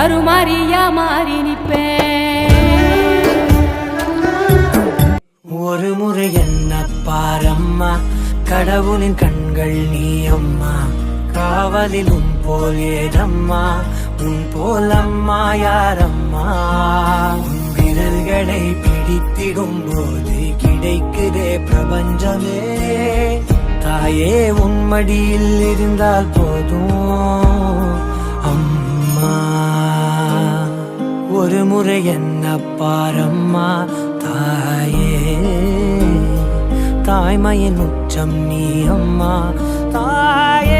கருமாரியா மாறி நிப்பேன். ஒரு முறை என்ன பாரம்மா, கடவுளின் கண்கள் நீ அம்மா, காவலில் உன் போல் ஏதம்மா, உன் போல் அம்மா யாரம்மா. உன் விரல்களை பிடித்திடும் போது கிடைக்குதே பிரபஞ்சமே, தாயே உன் மடியில் இருந்தால் போதும் அம்மா. ஒரு முறை என்ன பாரம்மா தாயே, தாய்மையின் உச்சம் நீ அம்மா.